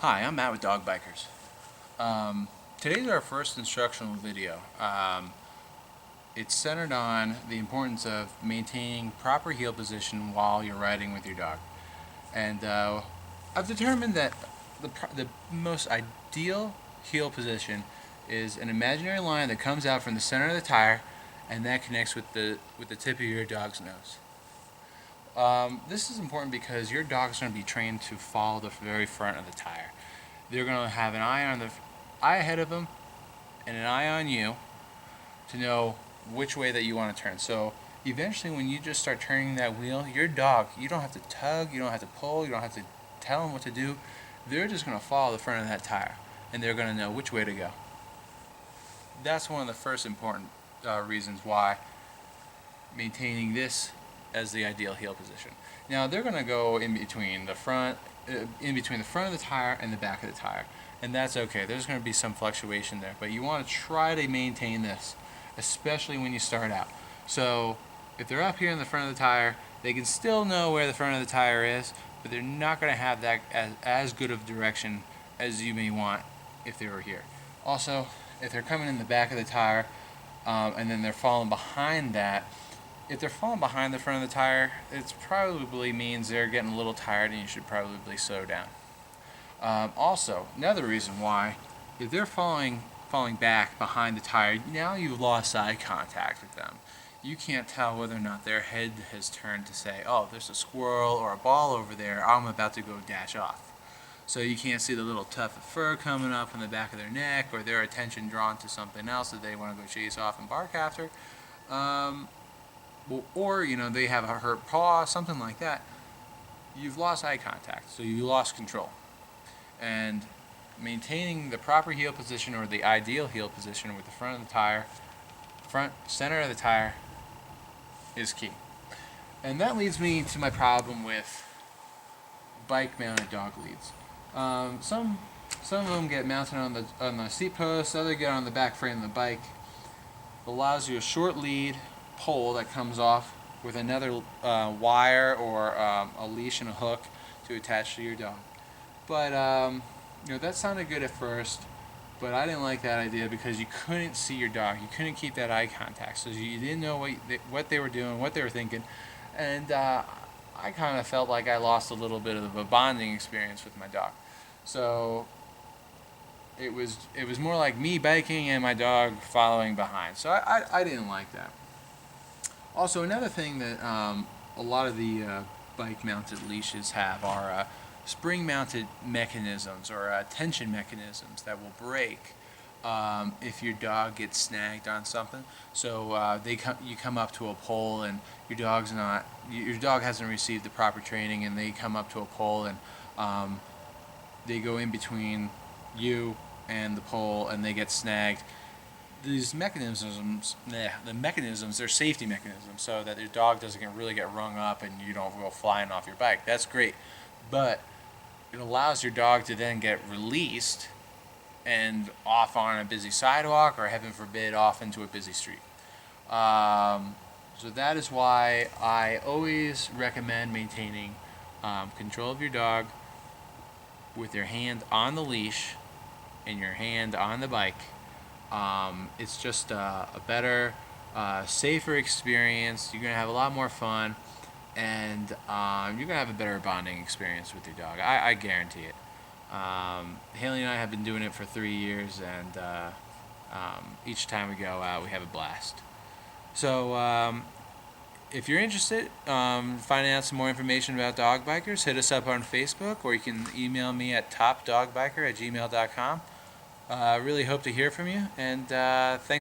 Hi, I'm Matt with Dog Bikers. Today's our first instructional video. It's centered on the importance of maintaining proper heel position while you're riding with your dog. And I've determined that the most ideal heel position is an imaginary line that comes out from the center of the tire and that connects with the tip of your dog's nose. This is important because your dog's going to be trained to follow the very front of the tire. They're going to have an eye ahead of them and an eye on you to know which way that you want to turn. So eventually when you just start turning that wheel, your dog, you don't have to tug, you don't have to pull, you don't have to tell them what to do. They're just going to follow the front of that tire and they're going to know which way to go. That's one of the first important reasons why maintaining this as the ideal heel position. Now they're going to go in between the front of the tire and the back of the tire, and that's okay. There's going to be some fluctuation there, but you want to try to maintain this, especially when you start out. So if they're up here in the front of the tire, they can still know where the front of the tire is, but they're not going to have that as good of direction as you may want if they were here. Also, if they're coming in the back of the tire and then they're falling behind that, if they're falling behind the front of the tire, it probably means they're getting a little tired and you should probably slow down. Also, another reason why, if they're falling back behind the tire, now you've lost eye contact with them. You can't tell whether or not their head has turned to say, oh, there's a squirrel or a ball over there, I'm about to go dash off. So you can't see the little tuft of fur coming up in the back of their neck or their attention drawn to something else that they want to go chase off and bark after. Or they have a hurt paw, something like that. You've lost eye contact, so you lost control. And maintaining the proper heel position, or the ideal heel position, with the front of the tire, center of the tire, is key. And that leads me to my problem with bike-mounted dog leads. Some of them get mounted on the seat post, others get on the back frame of the bike. It allows you a short lead pole that comes off with another wire or a leash and a hook to attach to your dog. But that sounded good at first, but I didn't like that idea because you couldn't see your dog. You couldn't keep that eye contact, so you didn't know what they were doing, what they were thinking, and I kind of felt like I lost a little bit of a bonding experience with my dog. So it was more like me biking and my dog following behind. So I didn't like that. Also, another thing that a lot of the bike-mounted leashes have are spring-mounted mechanisms or tension mechanisms that will break if your dog gets snagged on something. So you come up to a pole and your dog hasn't received the proper training, and they come up to a pole and they go in between you and the pole and they get snagged. These mechanisms, they're safety mechanisms, so that your dog doesn't really get rung up and you don't go flying off your bike. That's great, but it allows your dog to then get released and off on a busy sidewalk, or heaven forbid, off into a busy street. So that is why I always recommend maintaining control of your dog with your hand on the leash and your hand on the bike. It's just a better, safer experience. You're going to have a lot more fun, and you're going to have a better bonding experience with your dog. I guarantee it. Haley and I have been doing it for 3 years, and each time we go out, we have a blast. So if you're interested in finding out some more information about Dog Bikers, hit us up on Facebook, or you can email me at topdogbiker@gmail.com. Really hope to hear from you, and thanks.